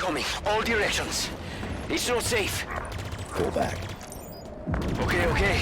Incoming, all directions. It's not safe. Pull back. Okay, okay.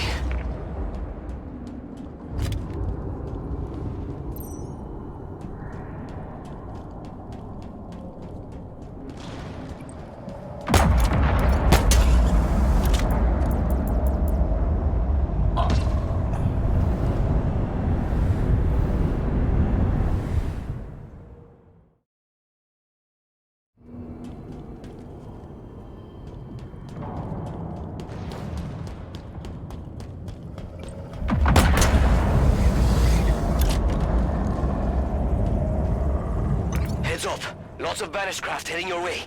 Heads up. Lots of banished craft heading your way.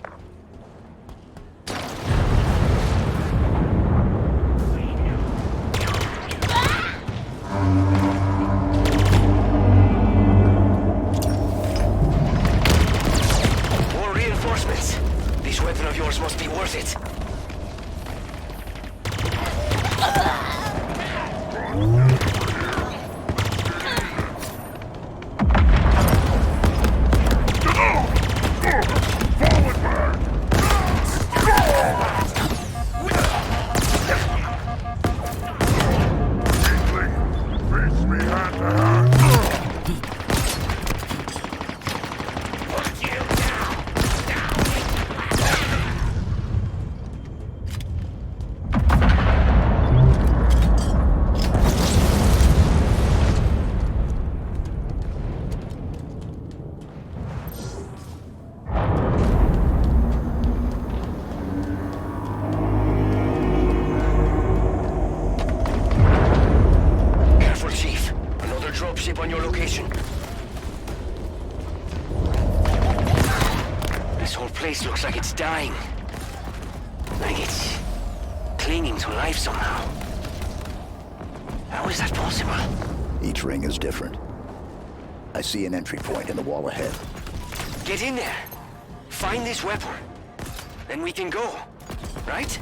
More reinforcements. This weapon of yours must be worth it. Dropship on your location. This whole place looks like it's dying. Like it's clinging to life somehow. How is that possible? Each ring is different. I see an entry point in the wall ahead. Get in there. Find this weapon. Then we can go. Right?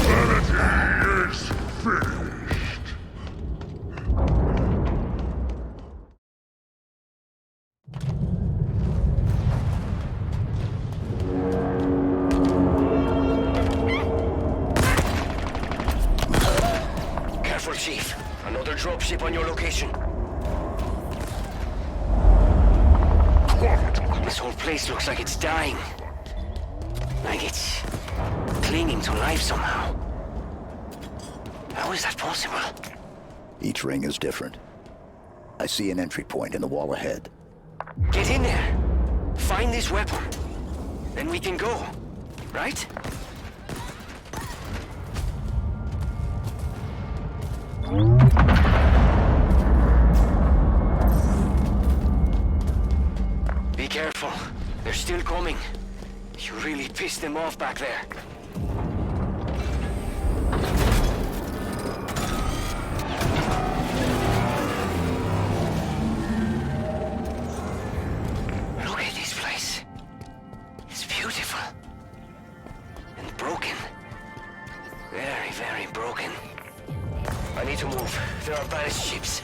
Humanity is finished. Careful, Chief. Another dropship on your location. This whole place looks like it's dying. Like it's clinging to life somehow. How is that possible? Each ring is different. I see an entry point in the wall ahead. Get in there. Find this weapon. Then we can go. Right? Be careful. They're still coming. You really pissed them off back there. Look at this place. It's beautiful. And broken. Very, very broken. I need to move. There are banished ships.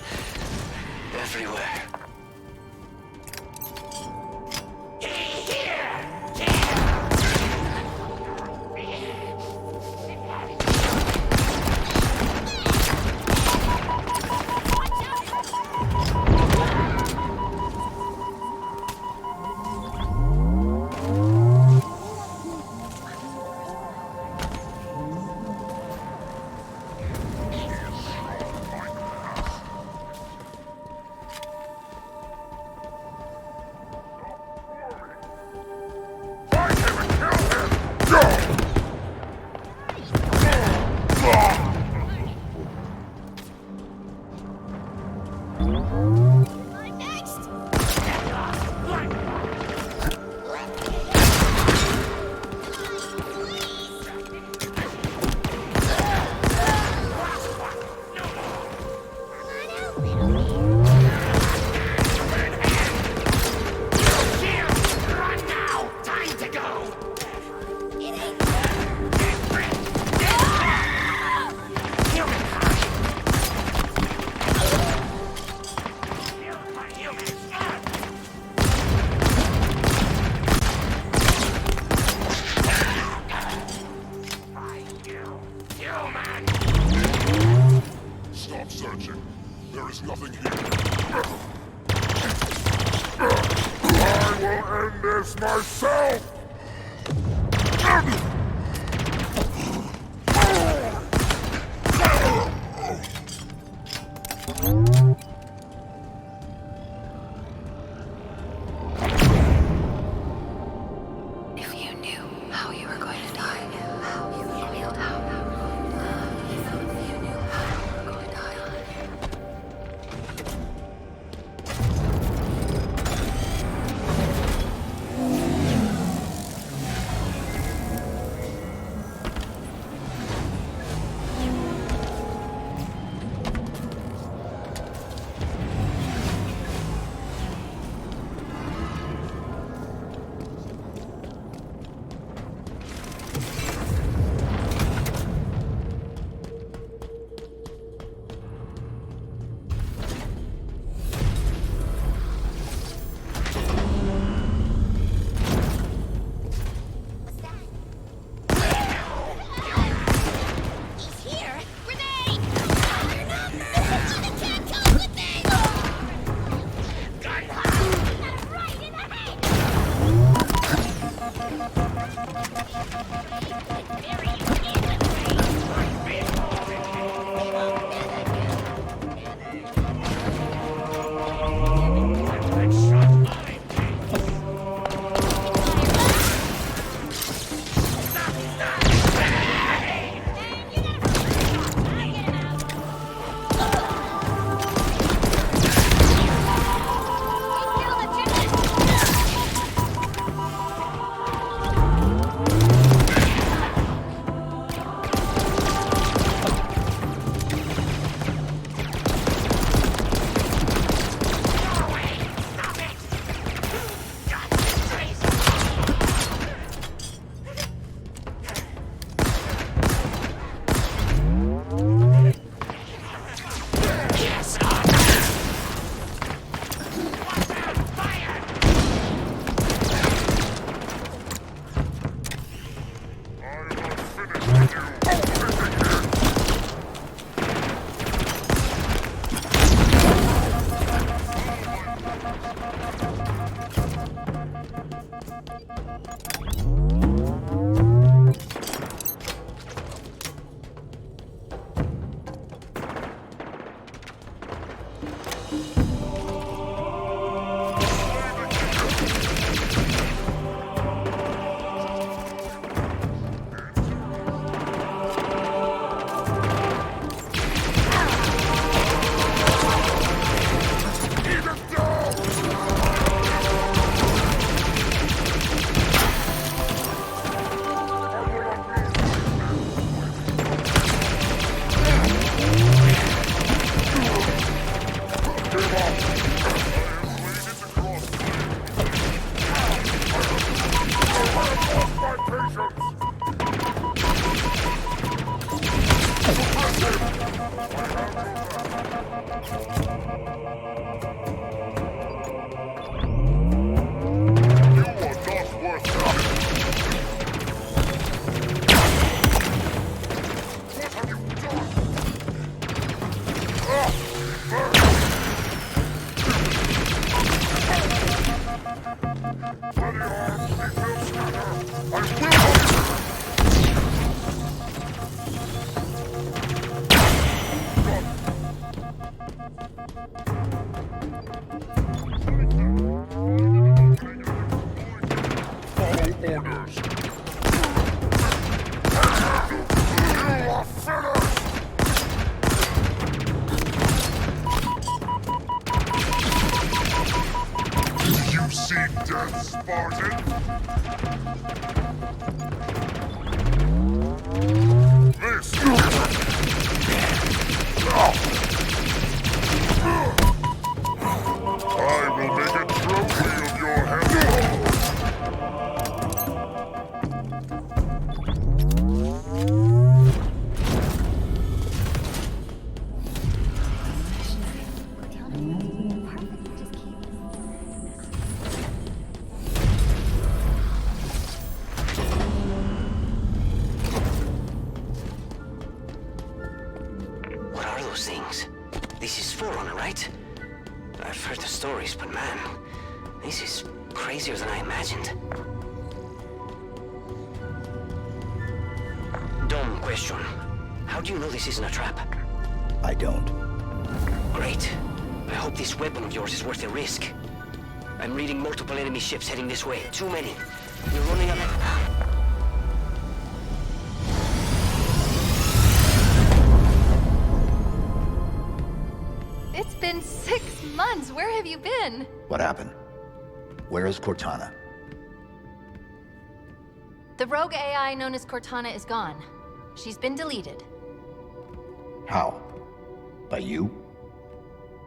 Everywhere. I'll end this myself! If you knew how you were going to die, how you feel how if you knew how you were going to die. This is Forerunner, right? I've heard the stories, but man, this is crazier than I imagined. Dumb question. How do you know this isn't a trap? I don't. Great. I hope this weapon of yours is worth the risk. I'm reading multiple enemy ships heading this way. Too many. We're running out of... It's been 6 months. Where have you been? What happened? Where is Cortana? The rogue AI known as Cortana is gone. She's been deleted. How? By you?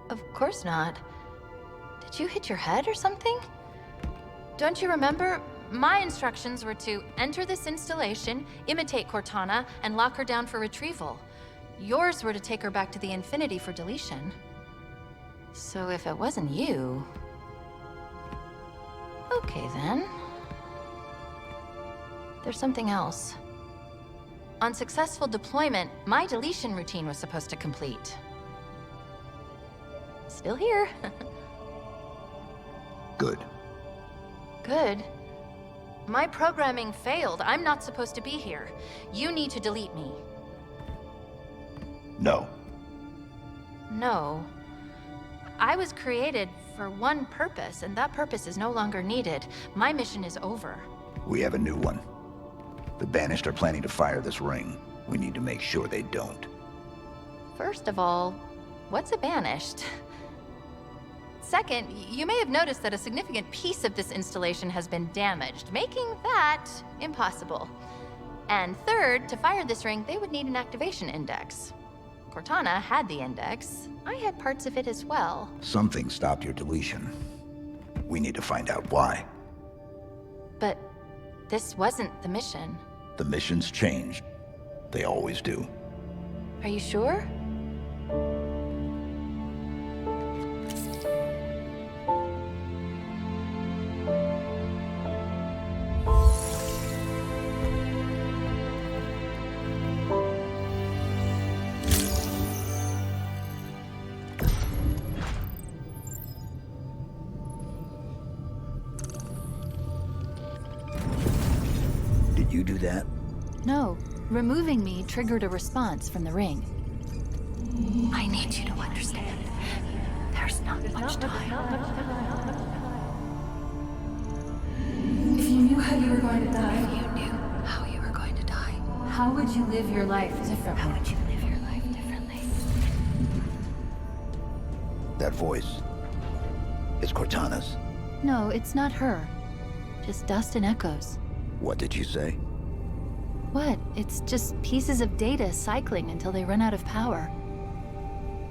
Of course not. Did you hit your head or something? Don't you remember? My instructions were to enter this installation, imitate Cortana, and lock her down for retrieval. Yours were to take her back to the Infinity for deletion. So if it wasn't you... Okay then. There's something else. On successful deployment, my deletion routine was supposed to complete. Still here. Good. Good. My programming failed. I'm not supposed to be here. You need to delete me. No. No. I was created for one purpose, and that purpose is no longer needed. My mission is over. We have a new one. The Banished are planning to fire this ring. We need to make sure they don't. First of all, what's a banished? Second, you may have noticed that a significant piece of this installation has been damaged, making that impossible. And third, to fire this ring, they would need an activation index. Cortana had the index. I had parts of it as well. Something stopped your deletion. We need to find out why. But this wasn't the mission. The missions changed. They always do. Are you sure? Did you do that? No. Removing me triggered a response from the ring. I need you to understand. There's not much time. If you knew how you were going to die, If you knew how you were going to die, how would you live your life differently? how would you live your life differently? That voice. It's Cortana's. No, it's not her. Just dust and echoes. What did you say? What? It's just pieces of data cycling until they run out of power.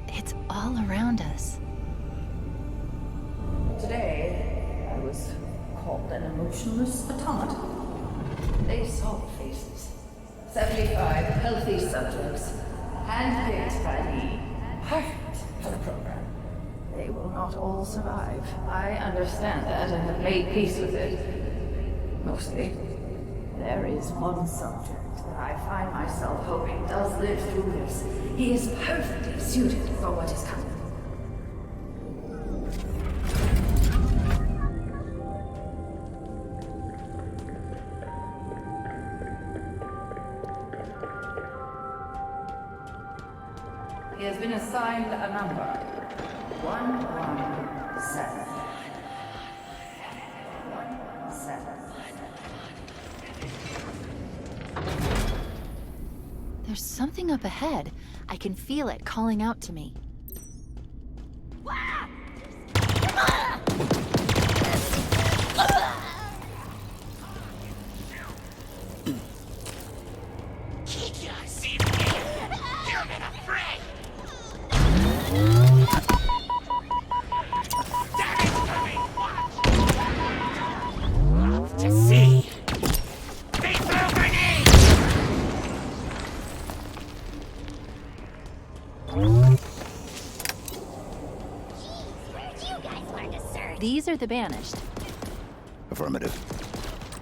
It's all around us. Today, I was called an emotionless automaton. They saw the faces. 75 healthy subjects, handpicked by me, perfect for the program. They will not all survive. I understand that and have made peace with it. Mostly. There is one subject that I find myself hoping does live through this. He is perfectly suited for what is coming. He has been assigned a number. 117. 117. There's something up ahead. I can feel it calling out to me. These are the banished. Affirmative.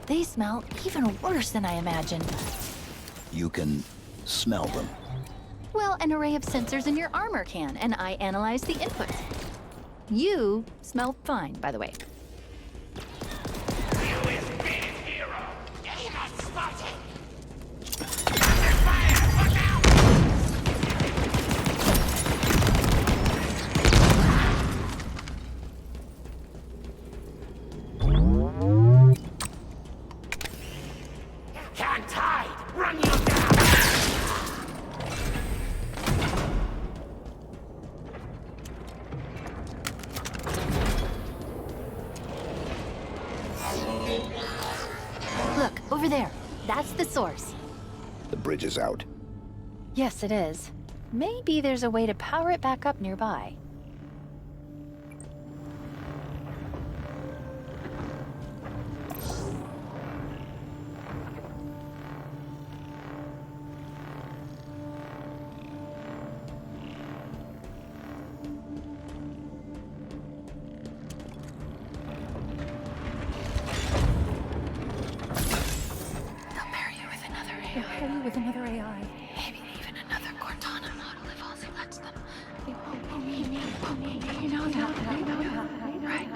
They smell even worse than I imagined. You can smell them. Well, an array of sensors in your armor can, and I analyze the inputs. You smell fine, by the way. over there. That's the source. The bridge is out. Yes, it is. Maybe there's a way to power it back up nearby. With another AI. Maybe even another Cortana model if Halsey lets them. You know that. Right.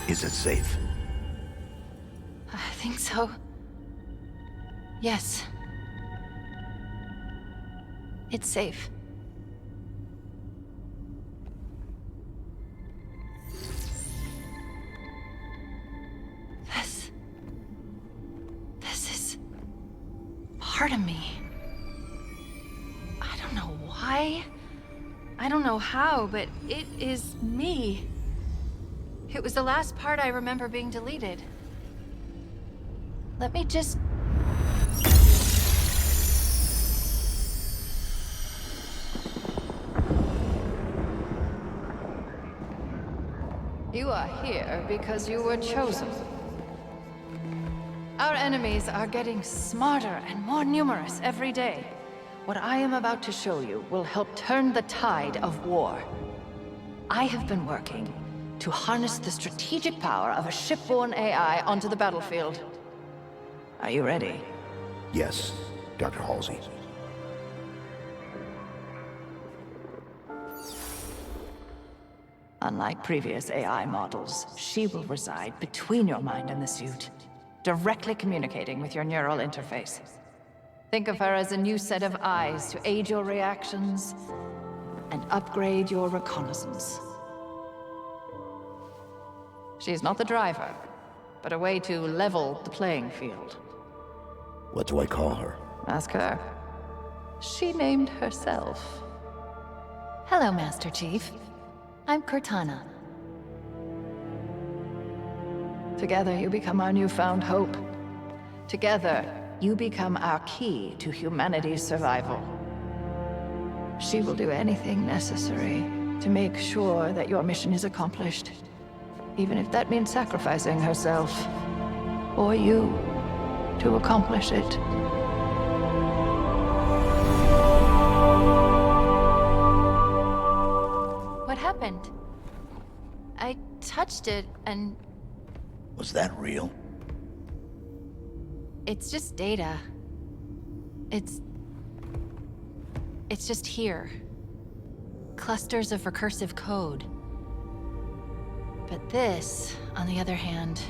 Is it safe? I think so. Yes. It's safe. This is part of me. I don't know why. I don't know how, but it is me. It was the last part I remember being deleted. Let me just... You are here because you were chosen. Our enemies are getting smarter and more numerous every day. What I am about to show you will help turn the tide of war. I have been working to harness the strategic power of a shipborne AI onto the battlefield. Are you ready? Yes, Dr. Halsey. Unlike previous AI models, she will reside between your mind and the suit, directly communicating with your neural interface. Think of her as a new set of eyes to aid your reactions and upgrade your reconnaissance. She's not the driver, but a way to level the playing field. What do I call her? Ask her. She named herself. Hello, Master Chief. I'm Cortana. Together you become our newfound hope. Together, you become our key to humanity's survival. She will do anything necessary to make sure that your mission is accomplished, even if that means sacrificing herself, or you, to accomplish it. What happened? I touched it and Was that real? it's just data. It's just here. Clusters of recursive code. But this, on the other hand,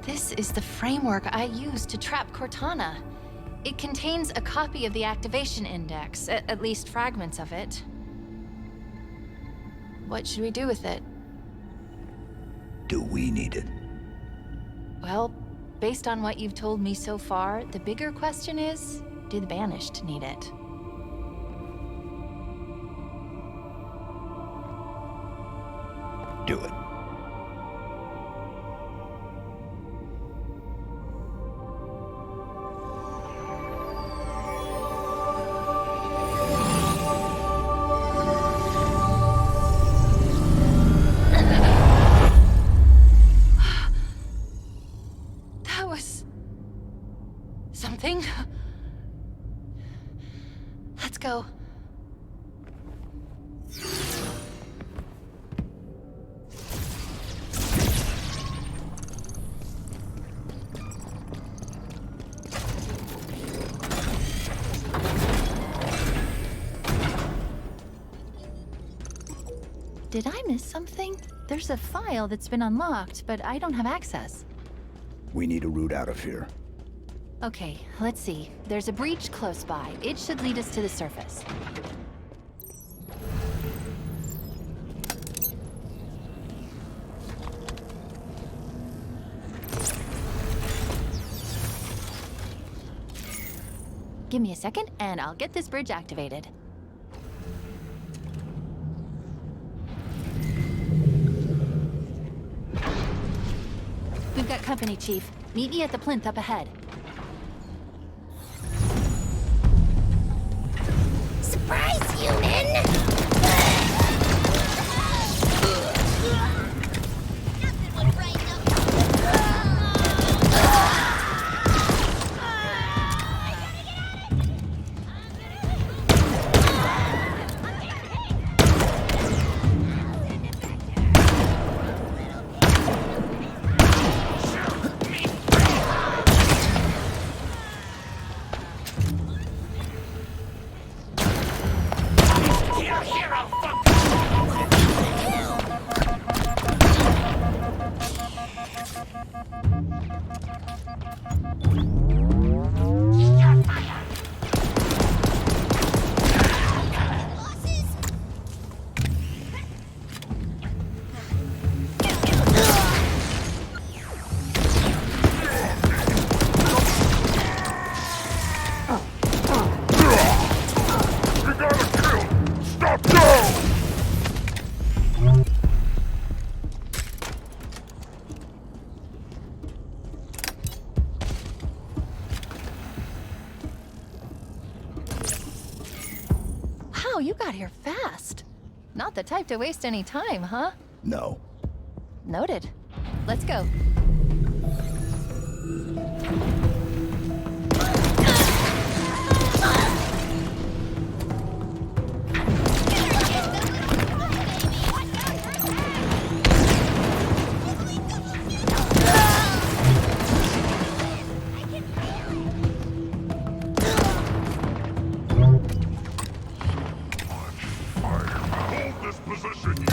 this is the framework I use to trap Cortana. It contains a copy of the activation index, at least fragments of it. What should we do with it? Do we need it? Well, based on what you've told me so far, the bigger question is, do the Banished need it? Do it. That was... something? Let's go. Did I miss something? There's a file that's been unlocked, but I don't have access. We need a route out of here. Okay, let's see. There's a breach close by. It should lead us to the surface. Give me a second, and I'll get this bridge activated. We've got company, Chief. Meet me at the plinth up ahead. Surprise, human! Wow, you got here fast. Not the type to waste any time, huh? No. Noted. Let's go. Hold this position, you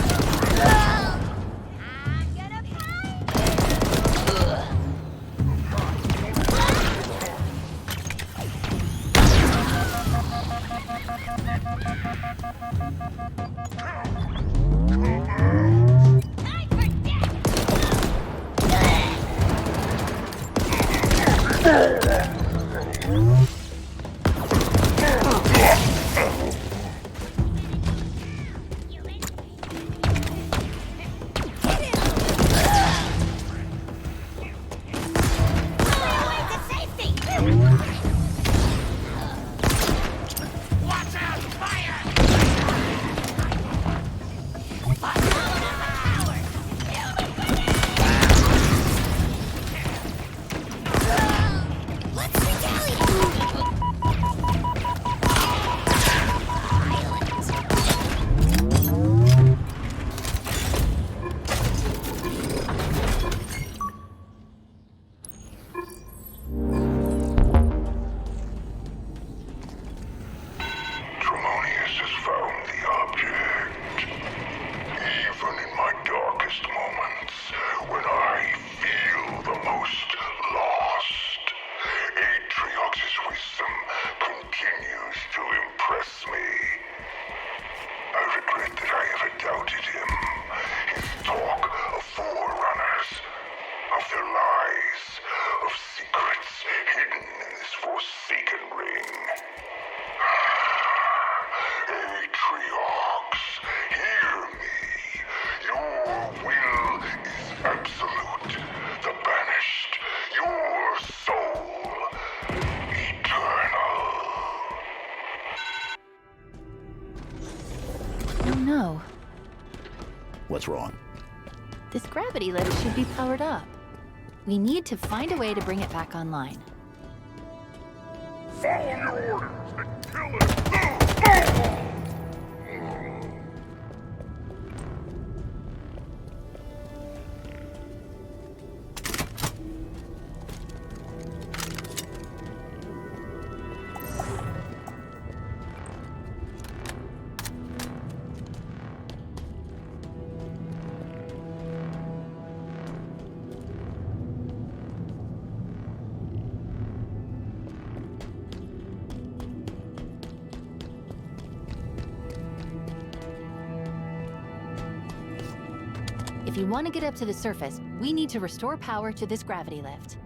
Tremonius has found the object. Even in my darkest moments, when I feel the most lost, Atriox's wisdom continues to impress me. I regret that I ever doubted him. His talk of forerunners, of their lies, of secrets hidden in this forsaken ring. Atriox, hear me. Your will is absolute. The banished. Your soul. Eternal. Oh no. What's wrong? This gravity lift should be powered up. We need to find a way to bring it back online. Follow your orders and kill it. If you want to get up to the surface, we need to restore power to this gravity lift.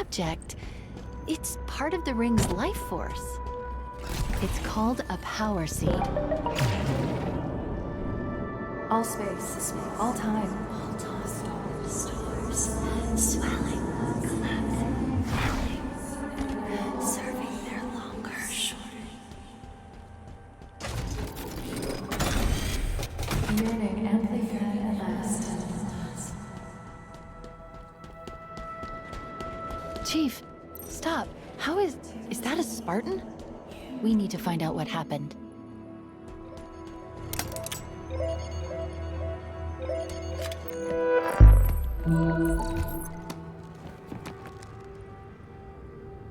object. It's part of the ring's life force. It's called a power seed. All space, all time. Stars, swelling, collapsing, falling, serving their longer, shorter. Yearning amply fed at last. Chief, stop. How is that a Spartan? We need to find out what happened.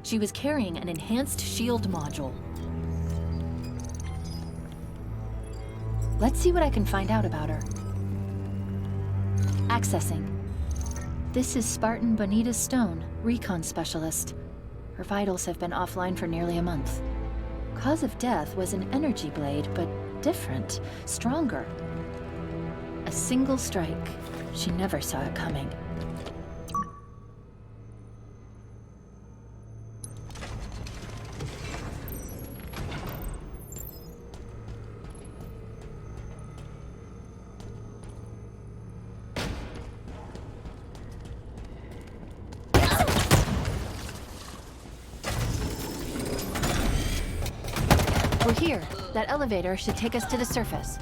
She was carrying an enhanced shield module. Let's see what I can find out about her. Accessing. This is Spartan Bonita Stone, recon specialist. Her vitals have been offline for nearly a month. Cause of death was an energy blade, but different, stronger. A single strike. She never saw it coming. We're here. That elevator should take us to the surface.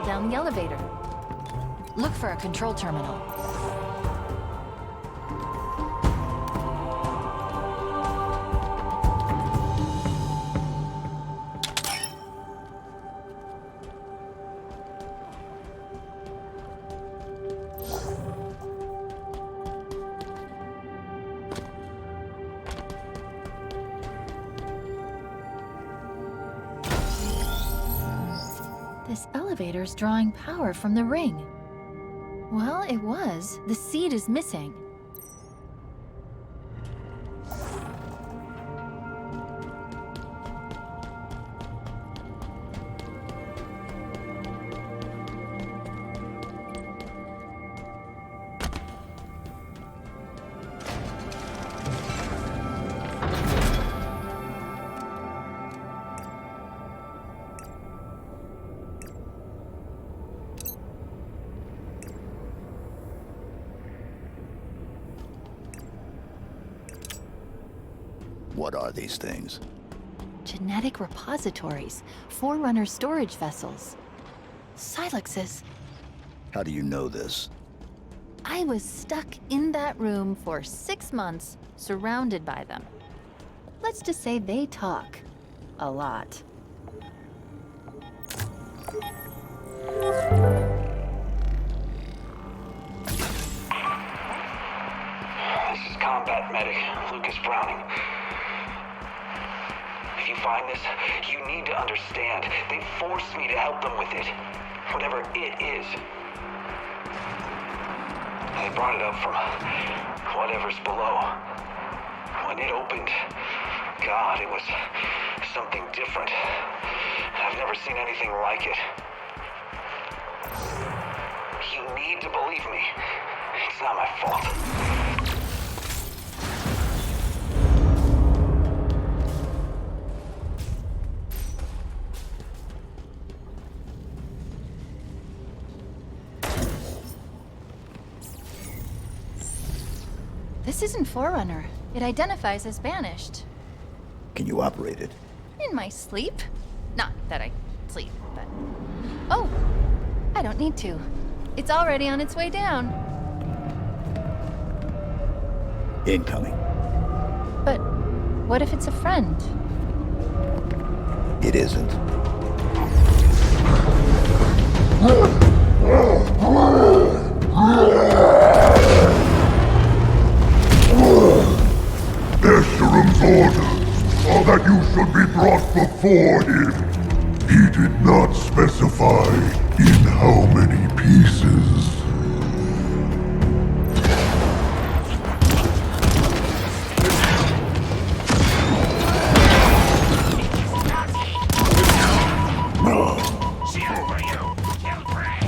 Down the elevator. Look for a control terminal. This elevator's drawing power from the ring. Well, it was. The seed is missing. What are these things? Genetic repositories, Forerunner storage vessels. Silexes. How do you know this? I was stuck in that room for 6 months, surrounded by them. Let's just say they talk. A lot. This is Combat Medic, Lucas Browning. If you find this, you need to understand. They forced me to help them with it. Whatever it is. They brought it up from whatever's below. When it opened, God, it was something different. I've never seen anything like it. You need to believe me. It's not my fault. This isn't Forerunner. It identifies as banished. Can you operate it? In my sleep? Not that I sleep, but... Oh! I don't need to. It's already on its way down. Incoming. But what if it's a friend? It isn't. Escherum's orders are that you should be brought before him. He did not specify in how many pieces. Shield for you! Kill prey!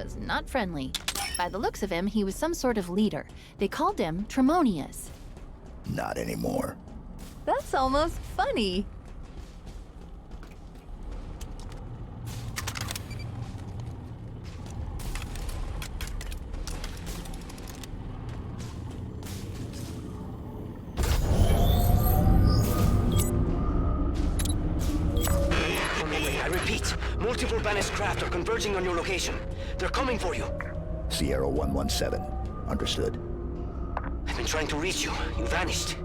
was not friendly. By the looks of him, he was some sort of leader. They called him Tremonius. Not anymore. That's almost funny. I repeat, multiple banished craft are converging on your location. They're coming for you. Sierra 117. Understood. I've been trying to reach you. You vanished.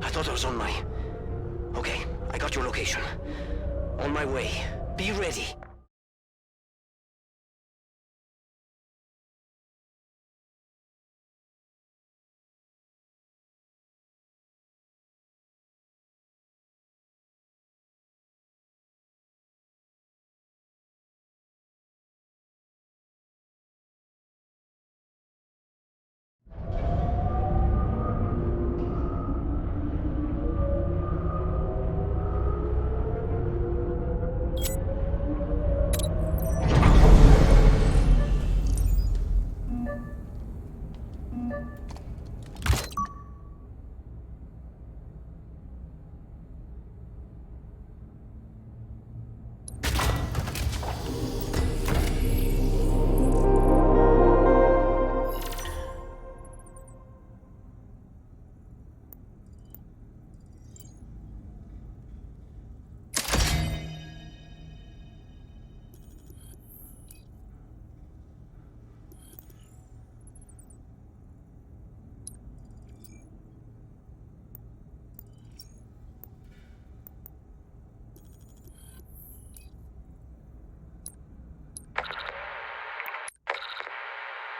I thought I was on my... Okay, I got your location. On my way. Be ready.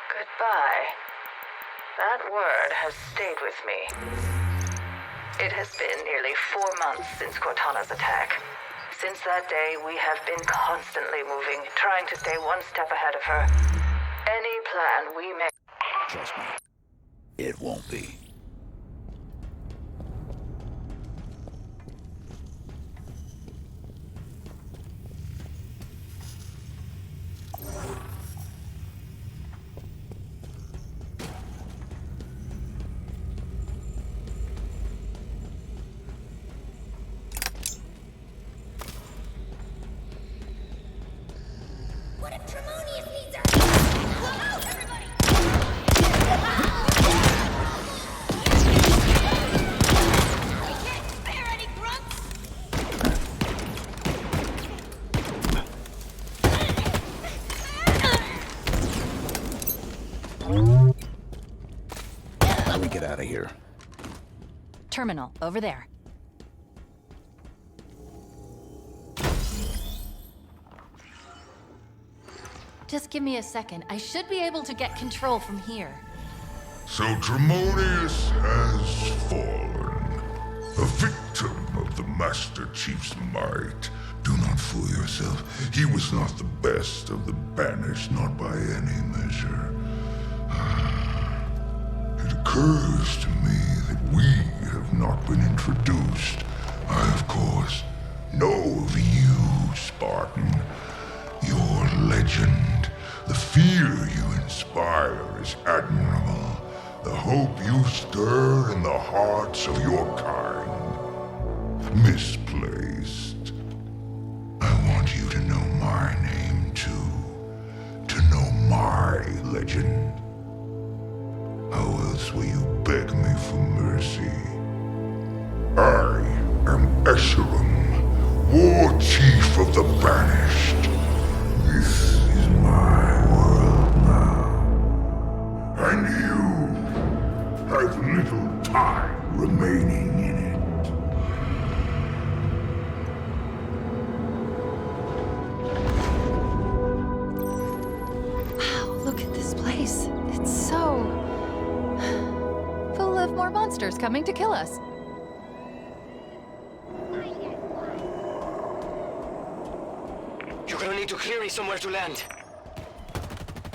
Goodbye. That word has stayed with me. It has been nearly 4 months since Cortana's attack. Since that day, we have been constantly moving, trying to stay one step ahead of her. Any plan we make... Trust me. It won't be. What if Tremonius needs her? Whoa, everybody! We can't spare any grunts! How do we get out of here? Terminal, over there. Just give me a second. I should be able to get control from here. So Tremonius has fallen, a victim of the Master Chief's might. Do not fool yourself. He was not the best of the banished, not by any measure. It occurs to me that we have not been introduced. I, of course, know of you, Spartan. Your legend, the fear you inspire is admirable. The hope you stir in the hearts of your kind, misplaced. I want you to know my name too, to know my legend. How else will you beg me for mercy? I am Escharum, War Chief of the Banished. This is my world now. And you have little time remaining in it. Wow, look at this place. It's so... full of more monsters coming to kill us. You're gonna need to clear me somewhere to land.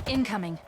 Incoming.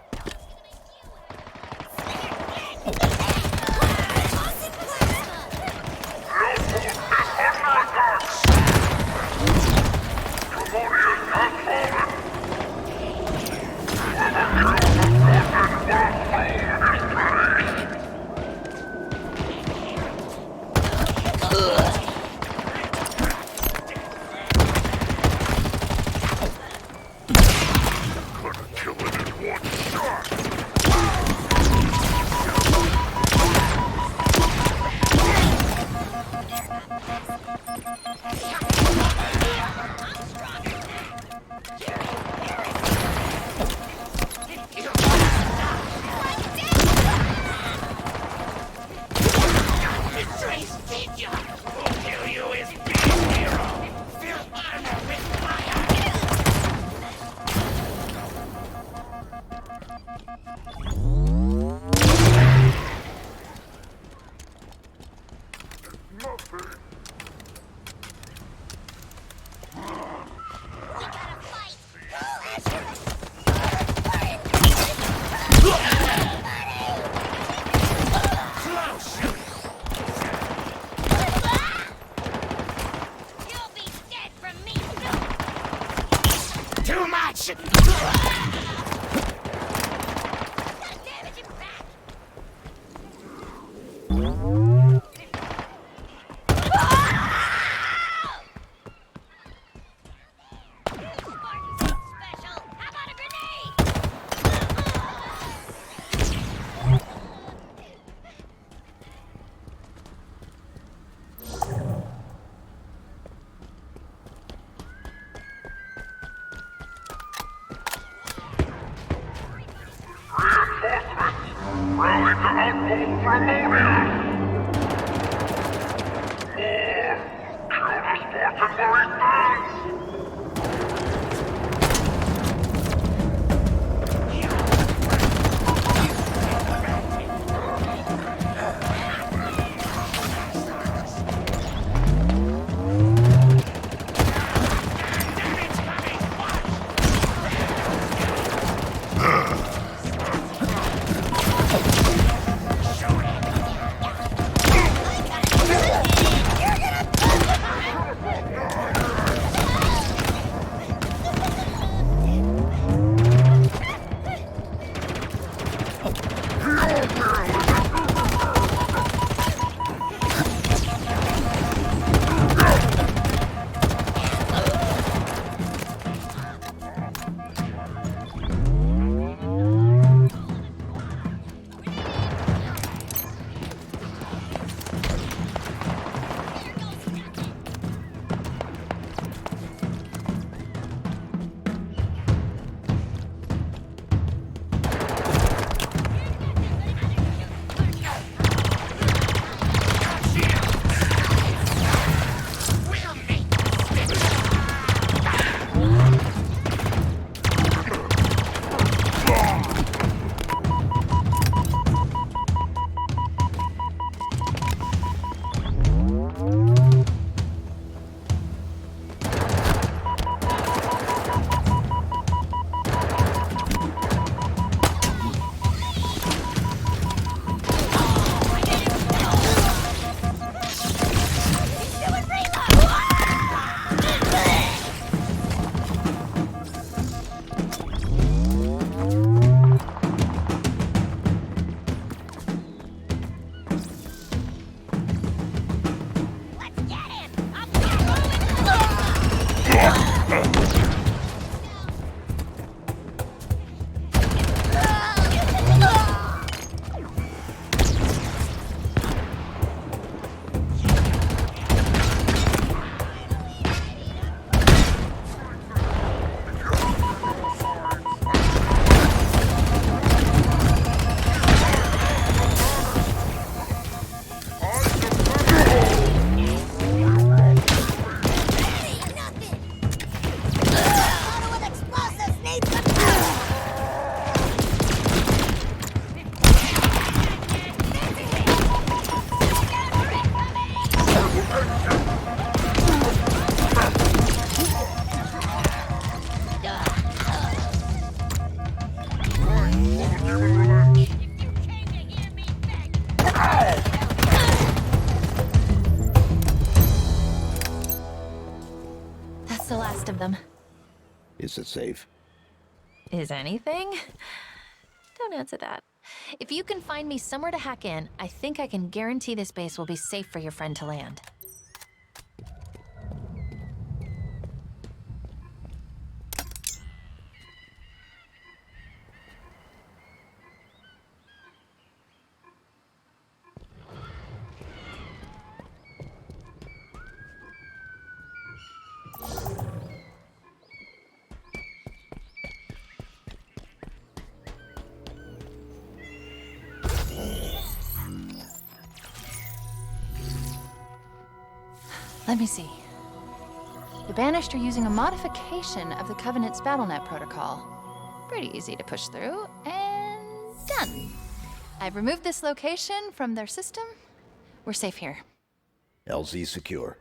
Of them. Is it safe? Is anything? Don't answer that. If you can find me somewhere to hack in, I think I can guarantee this base will be safe for your friend to land. Let me see. The Banished are using a modification of the Covenant's BattleNet protocol. Pretty easy to push through, and done. I've removed this location from their system. We're safe here. LZ secure.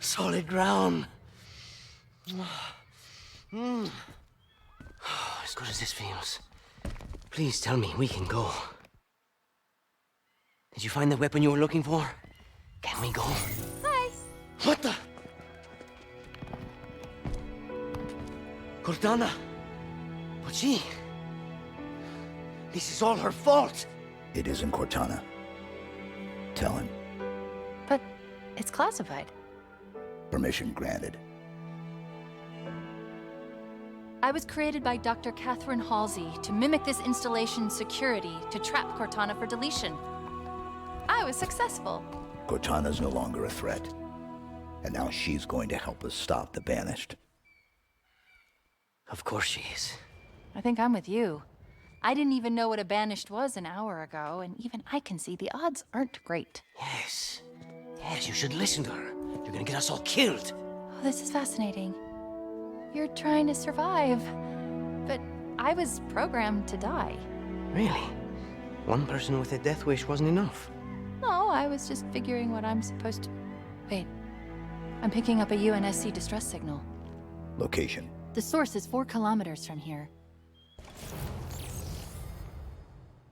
Solid ground. As good as this feels. Please tell me we can go. Did you find the weapon you were looking for? Can we go? Hi. What the? Cortana. But she... This is all her fault. It isn't Cortana. Tell him. But it's classified. Permission granted. I was created by Dr. Catherine Halsey to mimic this installation's security to trap Cortana for deletion. I was successful. Cortana's no longer a threat. And now she's going to help us stop the Banished. Of course she is. I think I'm with you. I didn't even know what a banished was an hour ago, and even I can see the odds aren't great. Yes. Yes, you should listen to her. You're gonna get us all killed. Oh, this is fascinating. You're trying to survive, but I was programmed to die. Really? One person with a death wish wasn't enough? No, I was just figuring what I'm supposed to... Wait. I'm picking up a UNSC distress signal. Location. The source is 4 kilometers from here.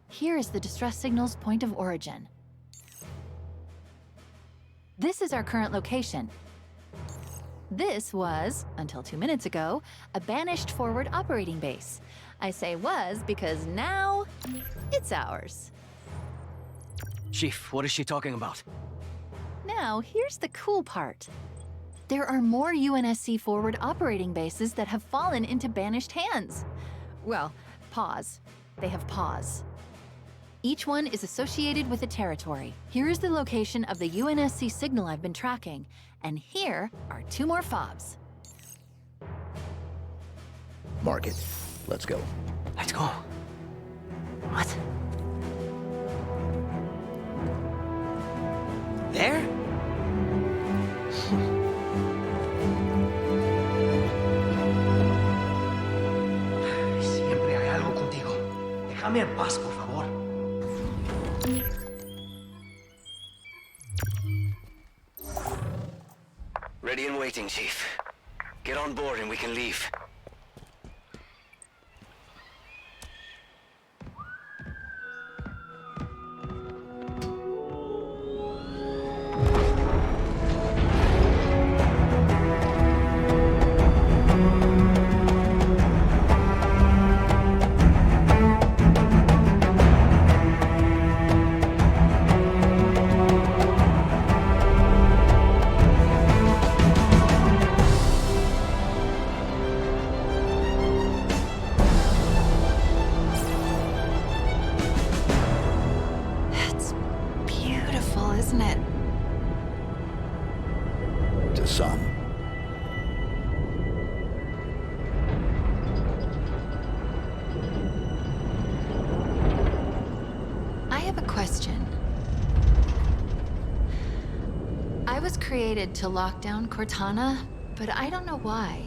Here is the distress signal's point of origin. This is our current location. This was, until 2 minutes ago, a banished forward operating base. I say was because now it's ours. Chief, what is she talking about? Now, here's the cool part. There are more UNSC forward operating bases that have fallen into banished hands. Well, pause. They have pause. Each one is associated with a territory. Here is the location of the UNSC signal I've been tracking, and here are 2 more fobs. Mark it. Let's go. Let's go. What? There? Siempre hay algo contigo. Déjame en paz, por favor. Ready and waiting, Chief. Get on board and we can leave. Isn't it? To some. I have a question. I was created to lock down Cortana, but I don't know why.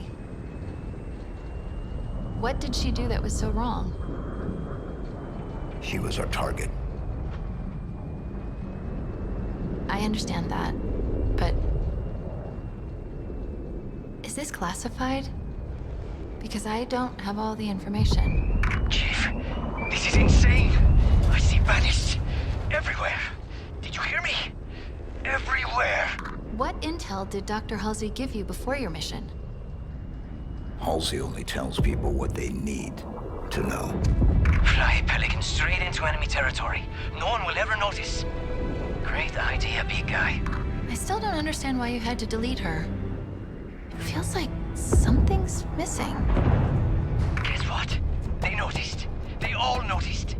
What did she do that was so wrong? She was our target. I understand that, but... is this classified? Because I don't have all the information. Chief, this is insane. I see banished everywhere. Did you hear me? Everywhere. What intel did Dr. Halsey give you before your mission? Halsey only tells people what they need to know. Fly Pelican straight into enemy territory. No one will ever notice. Great idea, big guy. I still don't understand why you had to delete her. It feels like something's missing. Guess what? They noticed. They all noticed.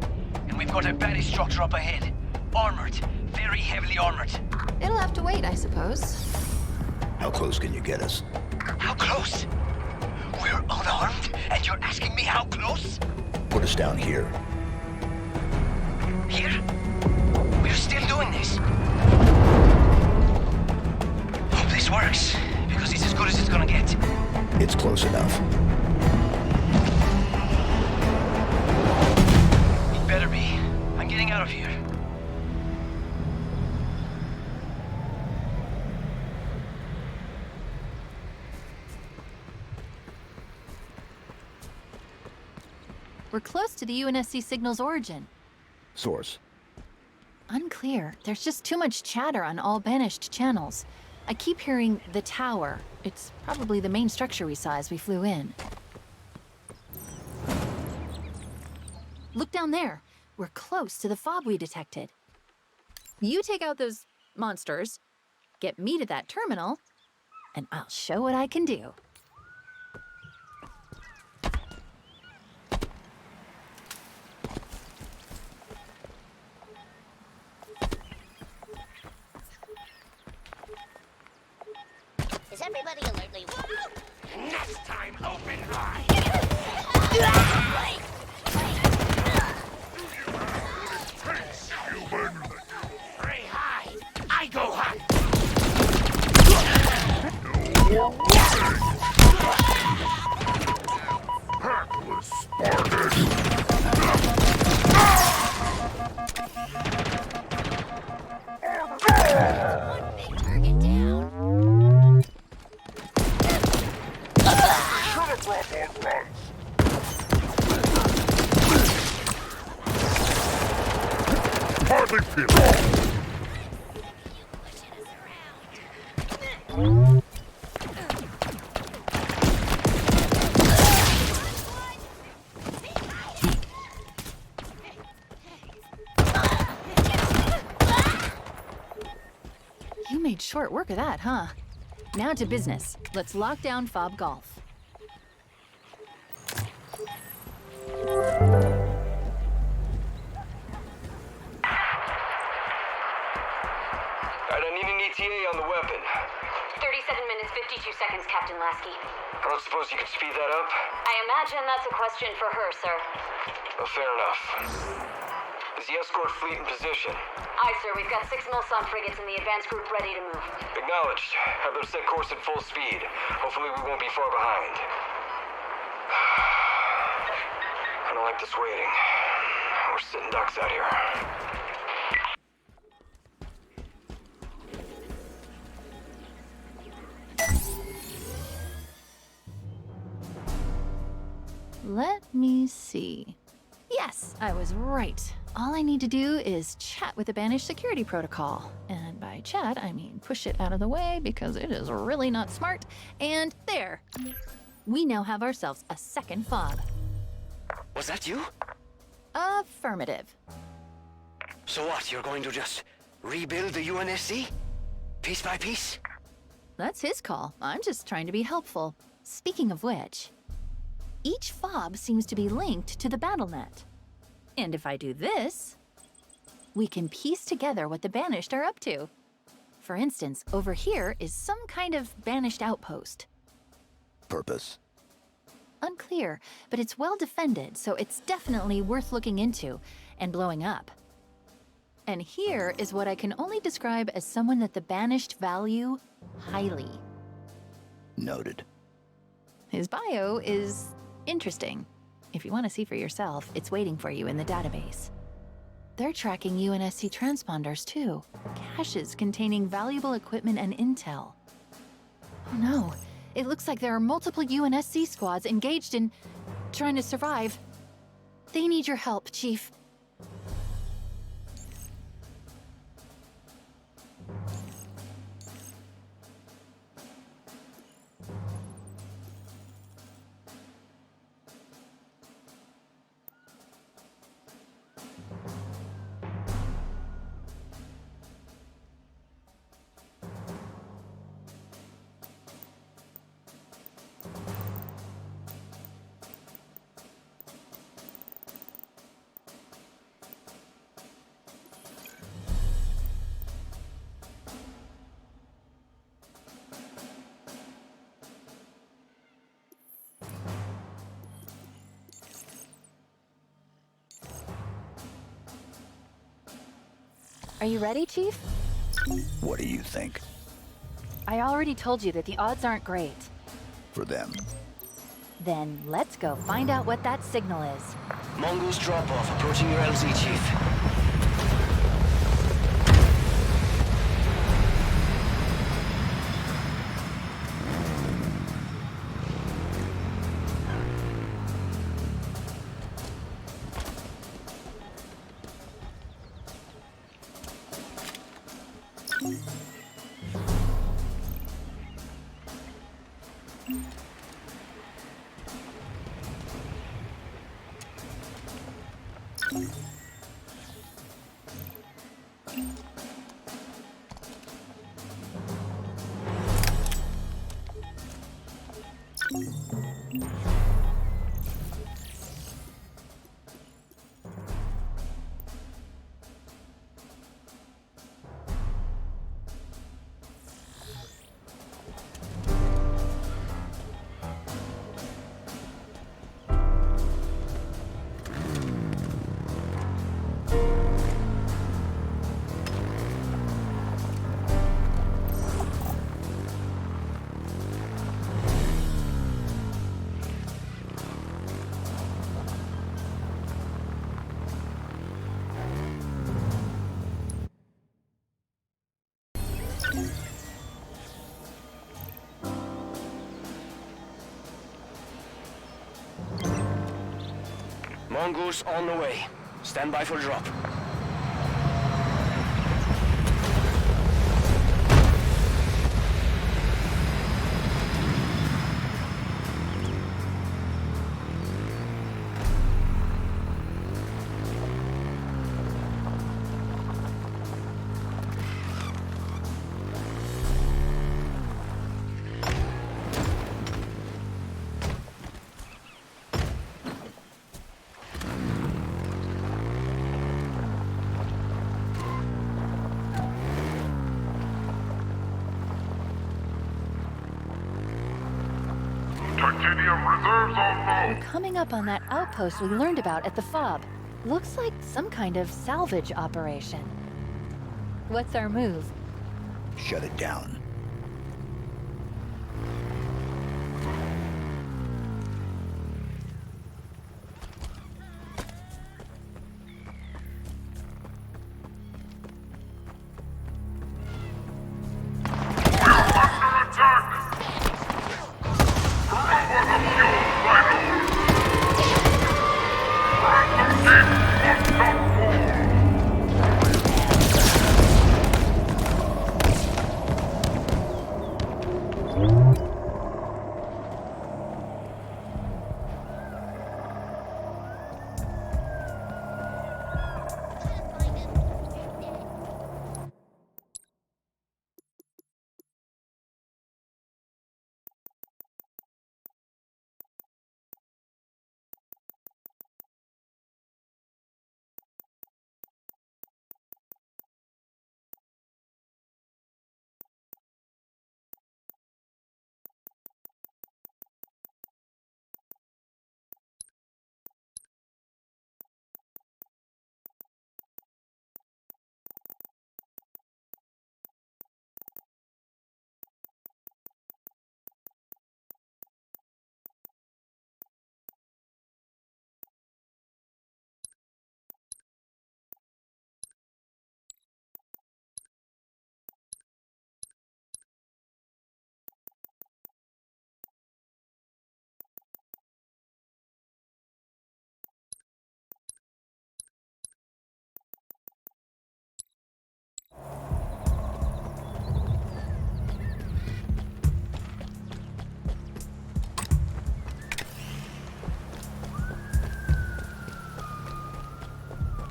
And we've Got a banished structure up ahead. Armored. Very heavily armored. It'll have to wait, I suppose. How close can you get us? How close? We're unarmed, and you're asking me how close? Put us down here. Here? We're still doing this. Hope this works, because it's as good as it's gonna get. It's close enough. It better be. I'm getting out of here. We're close to the UNSC signal's origin. Source. Unclear. There's just too much chatter on all banished channels. I keep hearing the tower. It's probably the main structure we saw as we flew in. Look down there. We're close to the fob we detected. You take out those monsters, get me to that terminal, and I'll show what I can do. Is everybody alertly? Next time, open eye. Pray high. I go high. Hapless Spartan! One big target down. Should have brought more guns! Hardly feel it. You made short work of that, huh? Now to business. Let's lock down Fob Golf. Alright, I need an ETA on the weapon. 37 minutes, 52 seconds, Captain Lasky. I don't suppose you could speed that up? I imagine that's a question for her, sir. Well, fair enough. Is the escort fleet in position? Aye, sir. We've got 6 Milsom frigates in the advance group ready to move. Acknowledged. Have them set course at full speed. Hopefully we won't be far behind. I don't like this waiting. We're sitting ducks out here. Let me see. Yes, I was right. All I need to do is chat with the banished security protocol. And by chat, I mean push it out of the way because it is really not smart. And there. We now have ourselves a second fob. Was that you? Affirmative. So what, you're going to just rebuild the UNSC? Piece by piece? That's his call. I'm just trying to be helpful. Speaking of which, each fob seems to be linked to the BattleNet. And if I do this, we can piece together what the banished are up to. For instance, over here is some kind of banished outpost. Purpose. Unclear, but it's well defended, so it's definitely worth looking into and blowing up. And here is what I can only describe as someone that the banished value highly. Noted. His bio is interesting. If you want to see for yourself, it's waiting for you in the database. They're tracking UNSC transponders too. Caches containing valuable equipment and intel. Oh no, it looks like there are multiple UNSC squads engaged in trying to survive. They need your help, Chief. Are you ready, Chief? What do you think? I already told you that the odds aren't great. For them? Then let's go find out what that signal is. Mongoose drop-off approaching your LZ, Chief. Mongoose on the way. Stand by for drop. We're coming up on that outpost we learned about at the FOB. Looks like some kind of salvage operation. What's our move? Shut it down.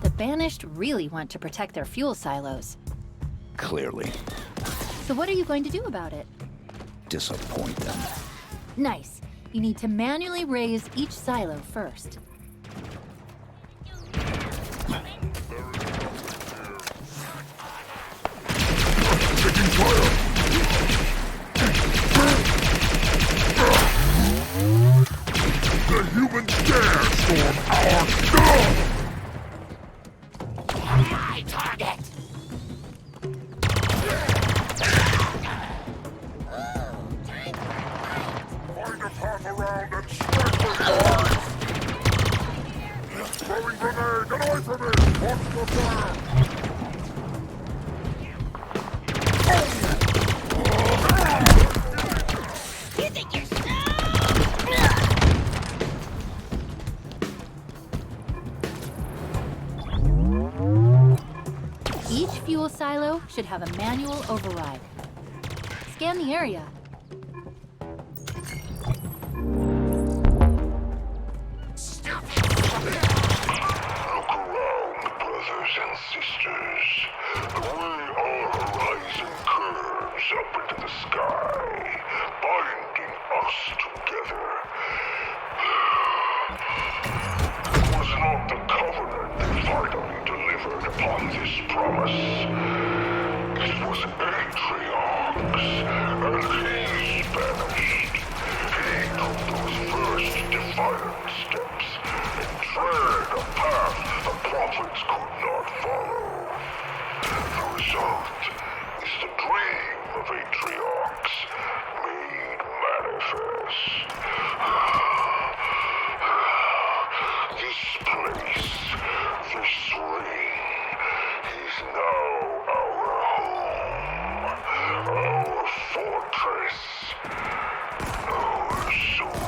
The Banished really want to protect their fuel silos. Clearly. So what are you going to do about it? Disappoint them. Nice. You need to manually raise each silo first. Taking fire! The humans dare storm our dome! My target! Each fuel silo should have a manual override. Scan the area. Brothers and sisters, the way our horizon curves up into the sky, binding us together. It was not the Covenant that finally delivered upon this promise. It was Atriox, and he vanished. He took those first defiant steps and tread a path the prophets could not follow. The result is the dream of Atriox made manifest. This place, this ring, is now our home, our fortress, our sword.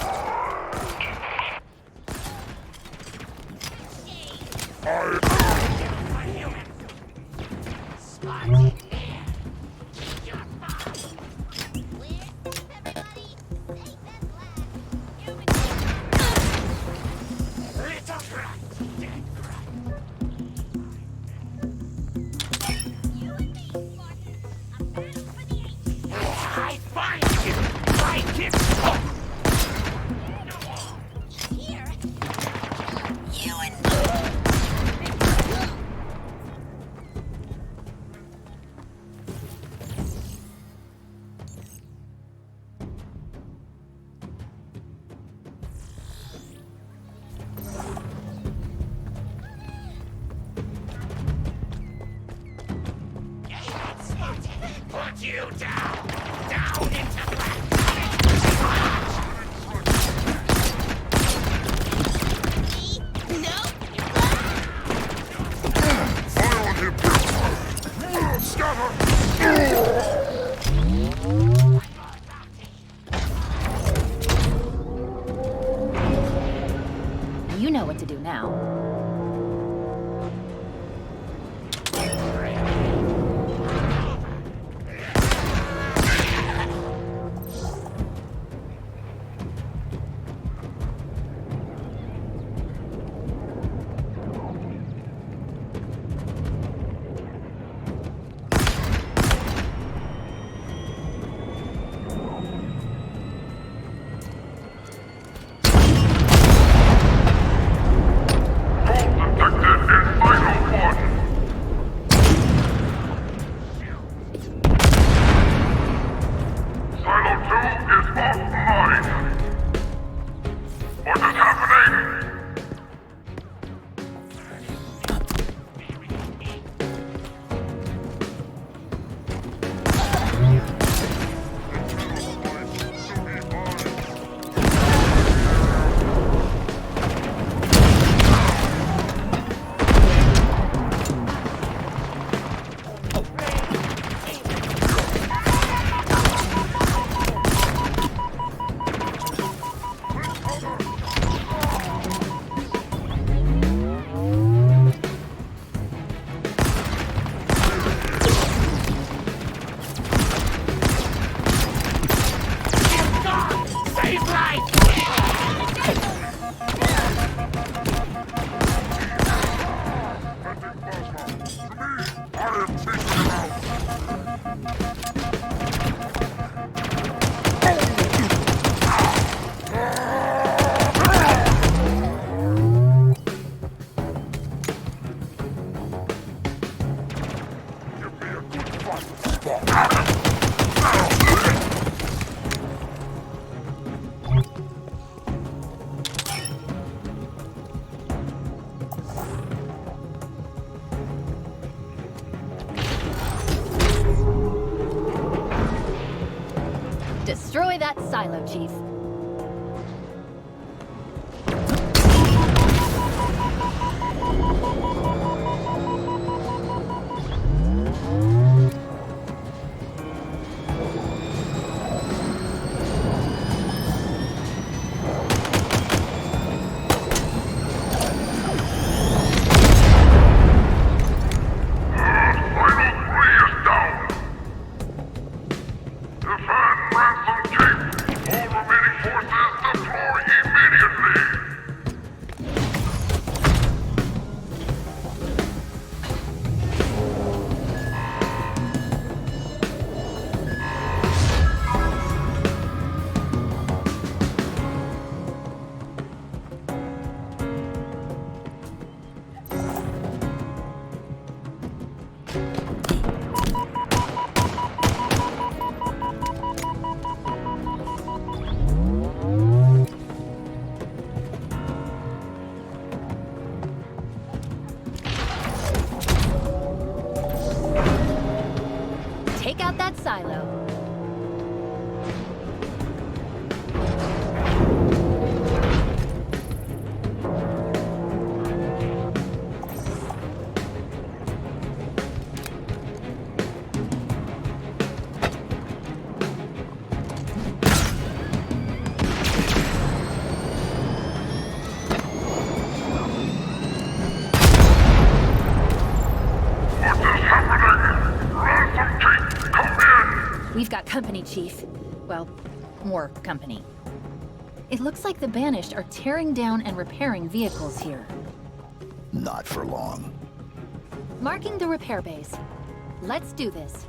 Put you down into black. You know what to do now. Destroy that silo, Chief. silo. We've got company, Chief. Well, more company. It looks like the Banished are tearing down and repairing vehicles here. Not for long. Marking the repair base. Let's do this.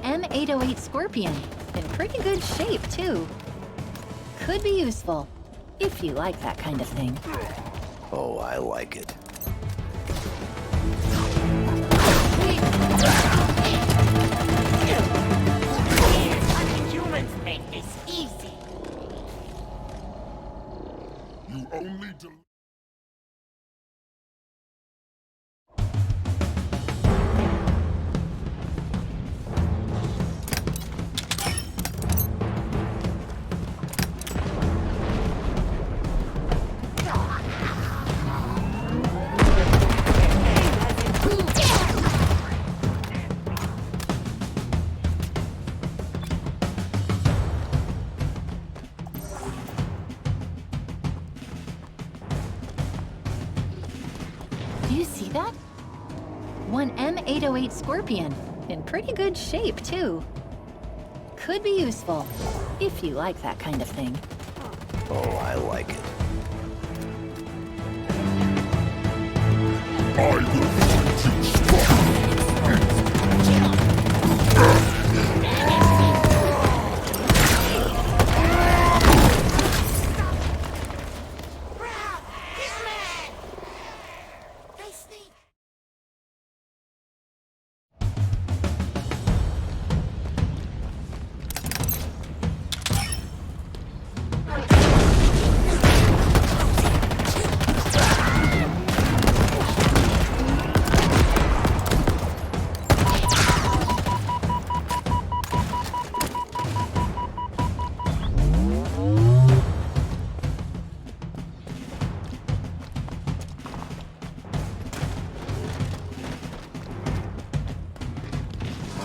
M808 Scorpion. In pretty good shape, too. Could be useful, if you like that kind of thing. Oh, I like it. Humans make this easy. You only Do you see that? One M808 Scorpion. In pretty good shape, too. Could be useful, if you like that kind of thing. Oh, I like it. I will fight you strong.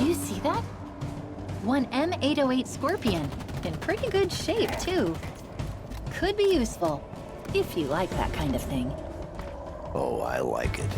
Do you see that? One M808 Scorpion. In pretty good shape, too. Could be useful, if you like that kind of thing. Oh, I like it.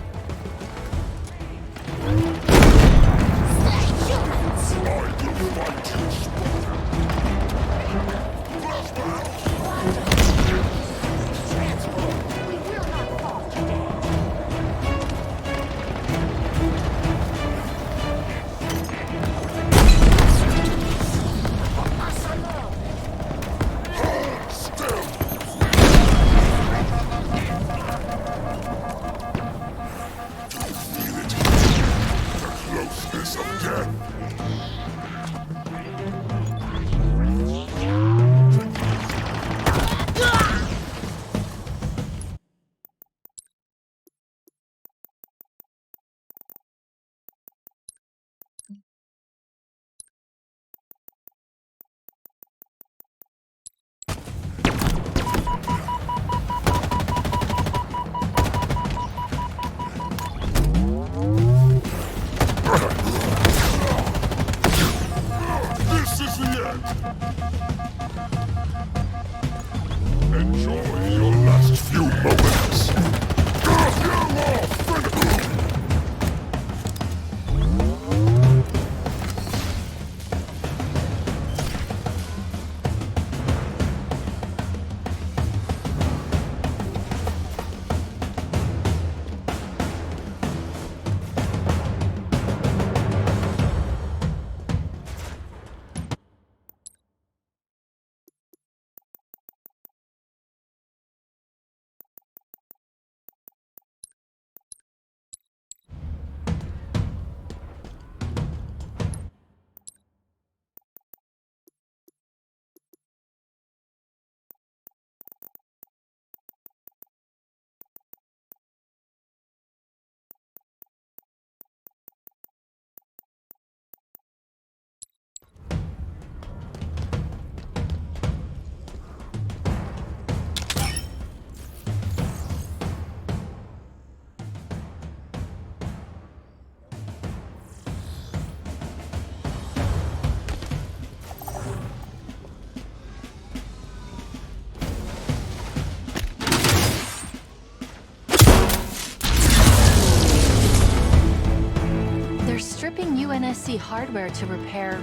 Stripping UNSC hardware to repair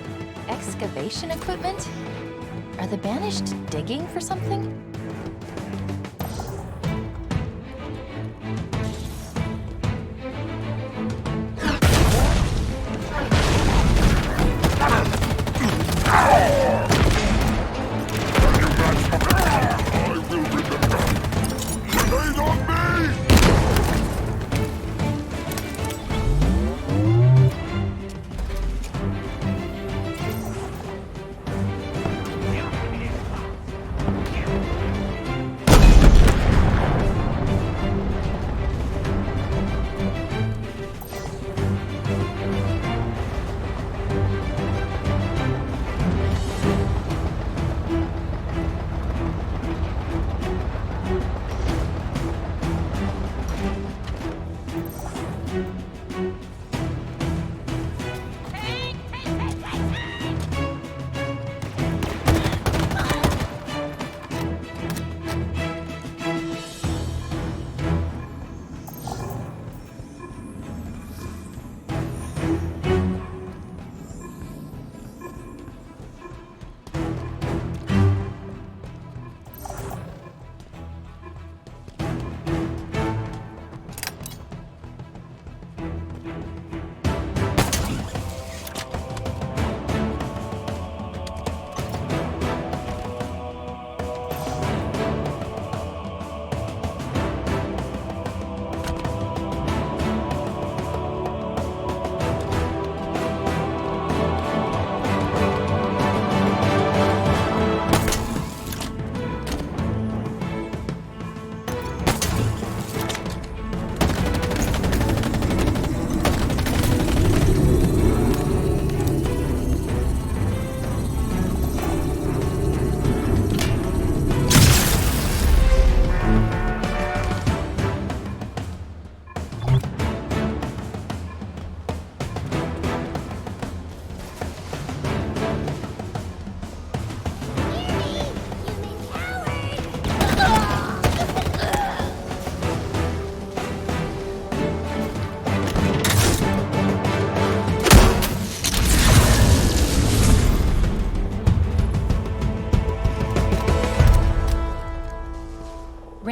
excavation equipment? Are the Banished digging for something?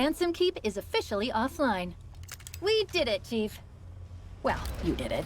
ransom keep is officially offline. We did it, Chief. Well, you did it.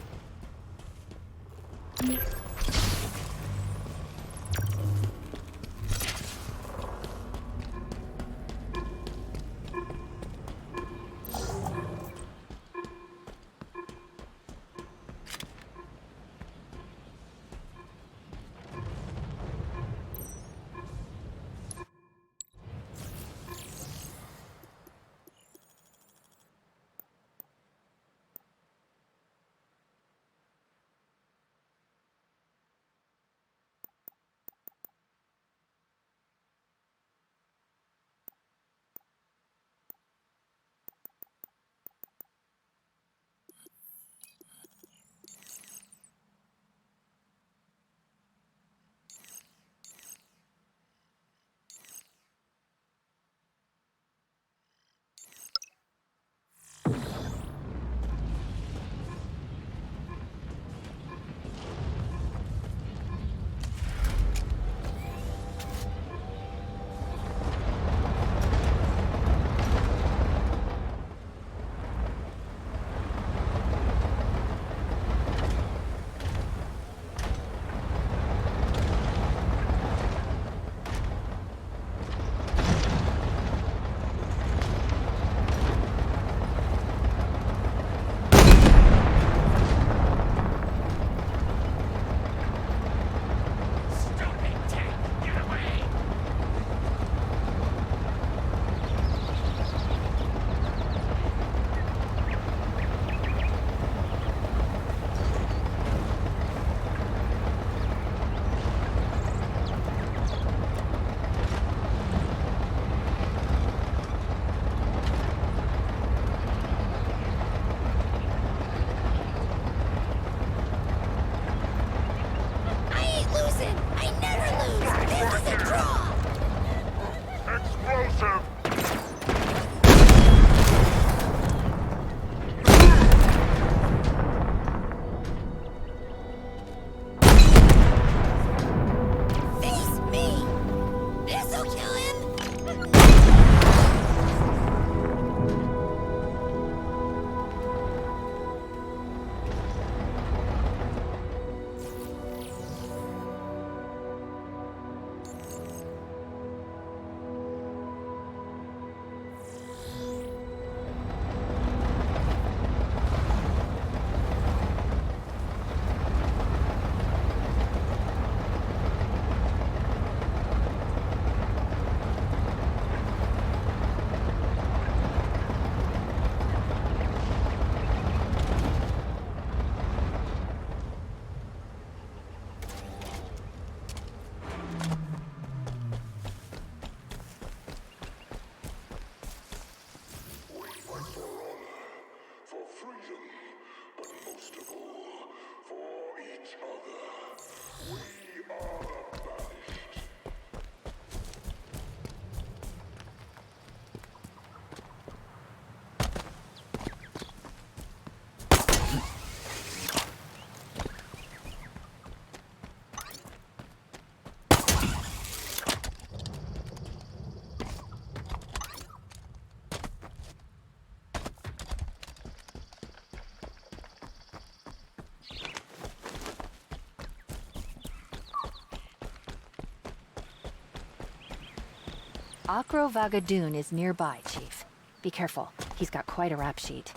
Akro Vagadoon is nearby, Chief. Be careful. He's got quite a rap sheet.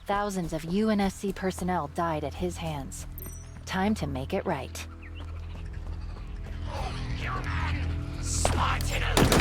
Thousands of UNSC personnel died at his hands. Time to make it right. Human! Spotted a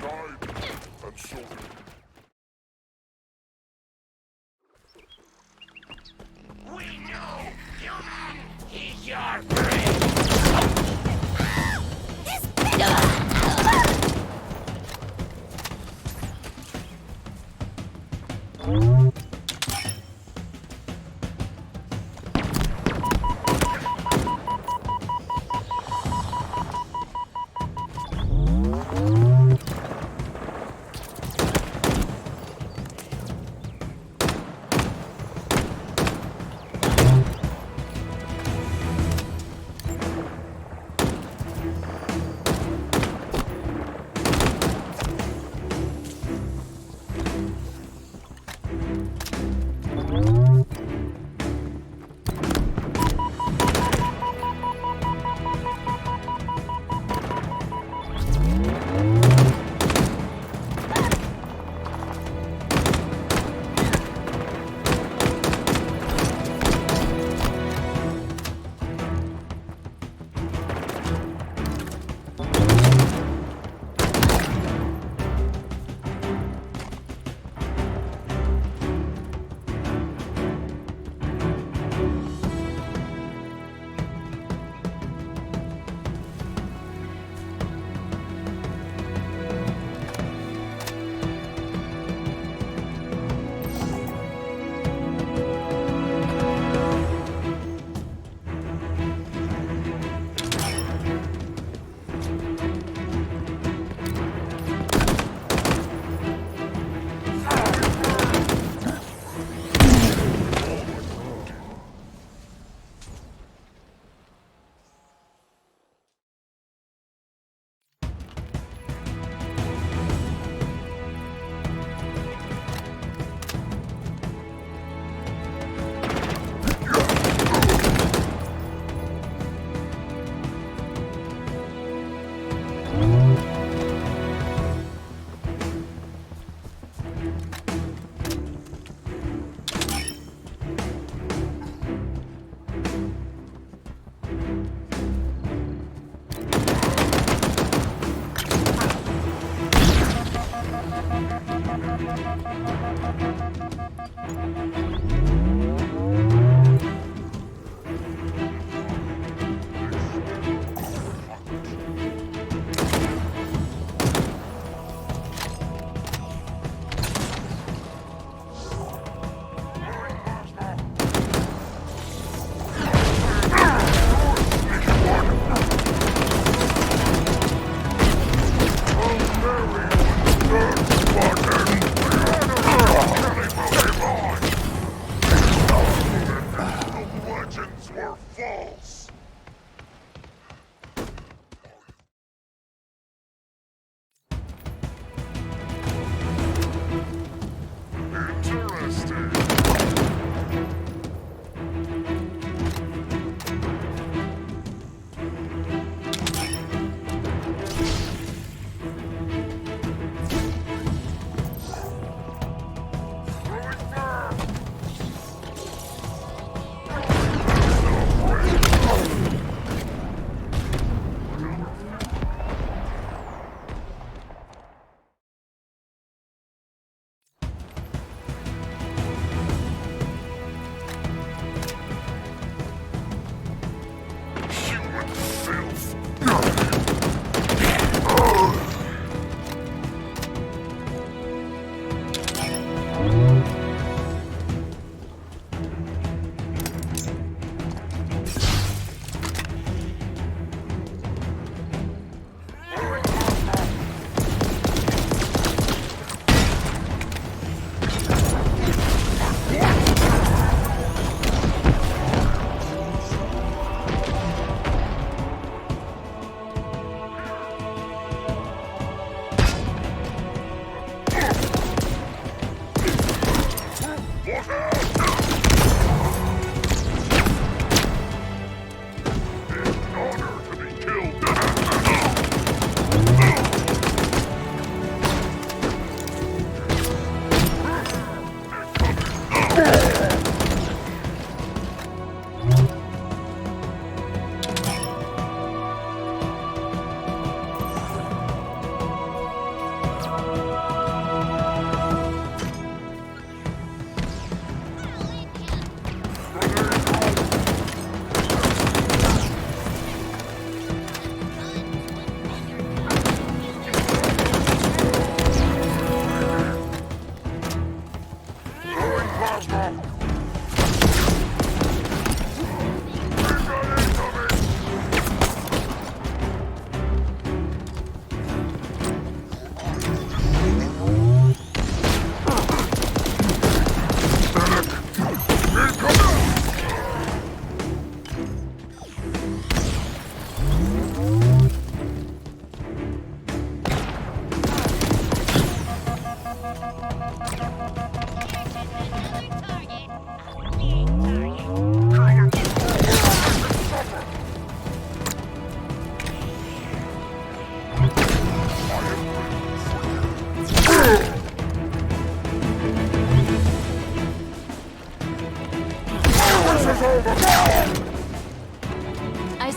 And so We know, human, he's your friend.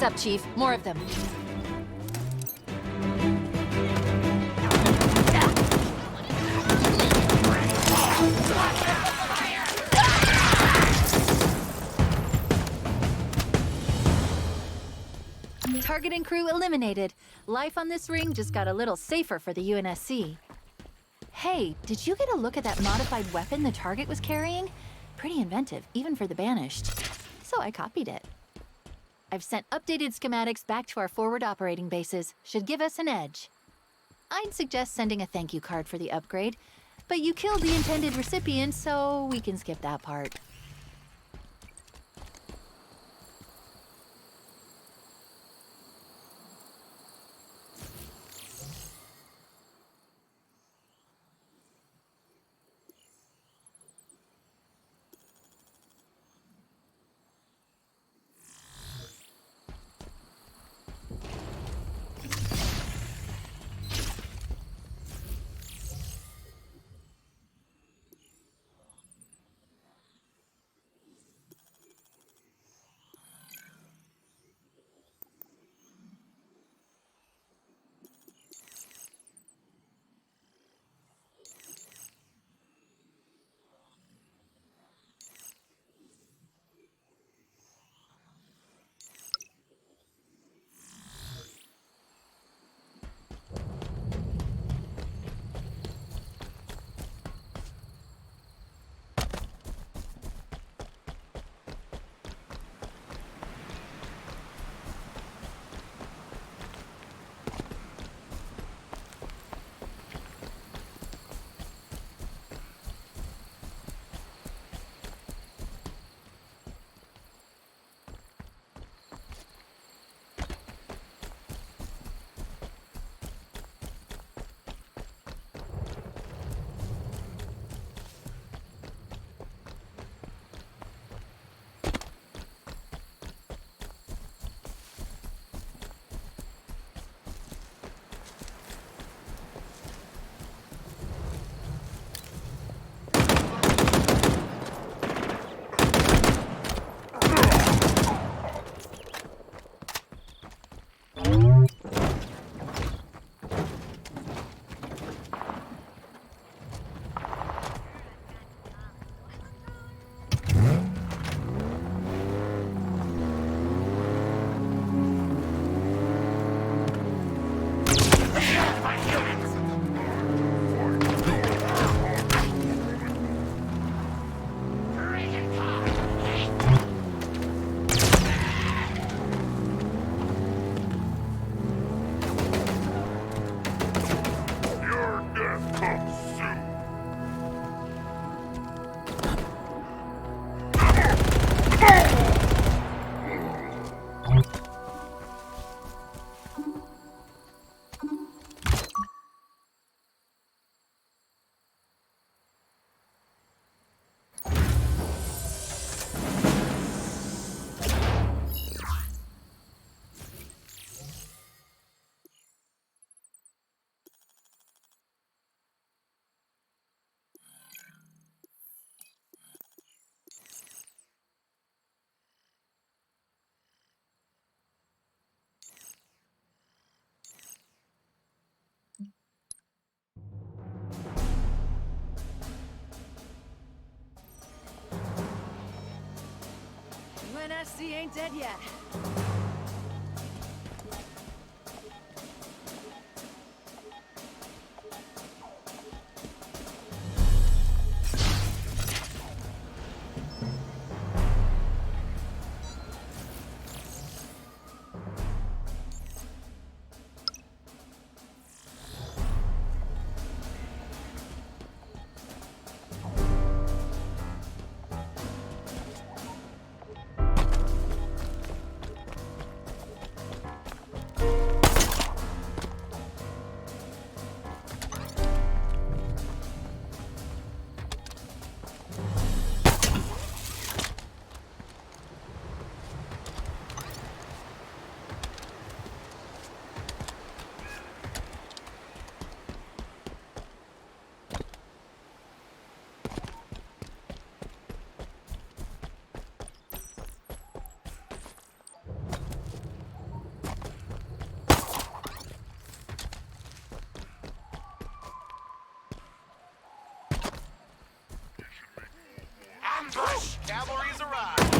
up, Chief. More of them. Target and crew eliminated. Life on this ring just got a little safer for the UNSC. Hey, did you get a look at that modified weapon the target was carrying? Pretty inventive, even for the banished. So I copied it. I've sent updated schematics back to our forward operating bases. Should give us an edge. I'd suggest sending a thank you card for the upgrade, but you killed the intended recipient, so we can skip that part. UNSC ain't dead yet. Push! Cavalry's arrived!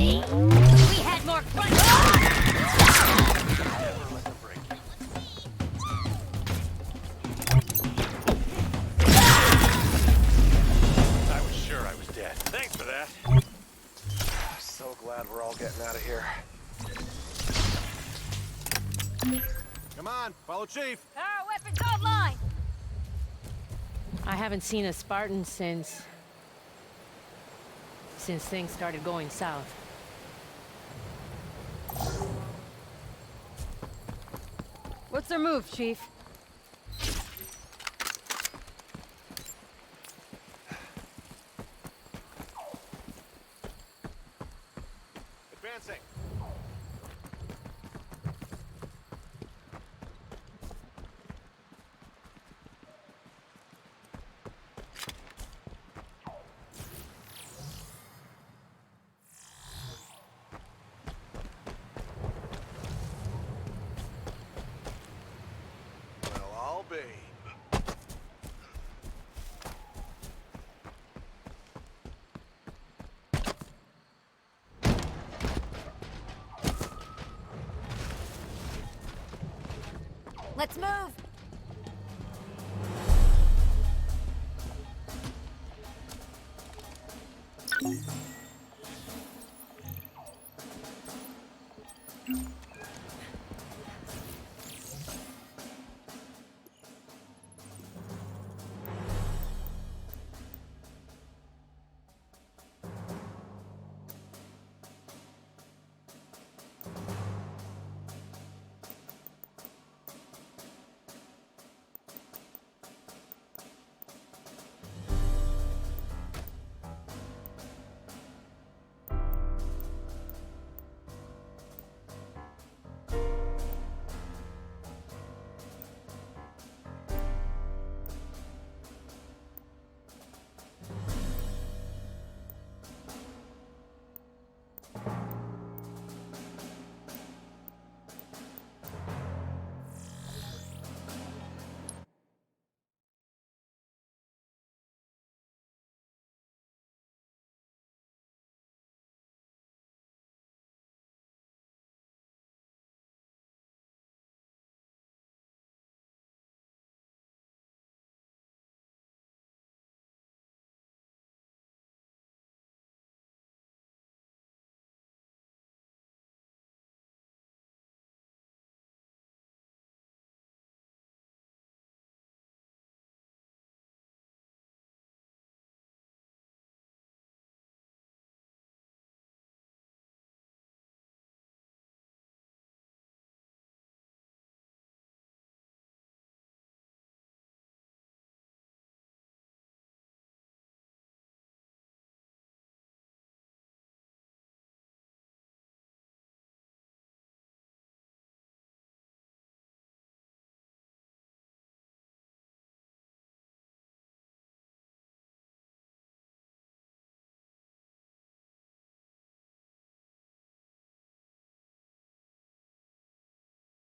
We had more fun. I was sure I was dead. Thanks for that. So glad we're all getting out of here. Come on, follow Chief. Our weapons online. I haven't seen a Spartan since things started going south. What's their move, Chief? Advancing. Well, I'll be. Let's move.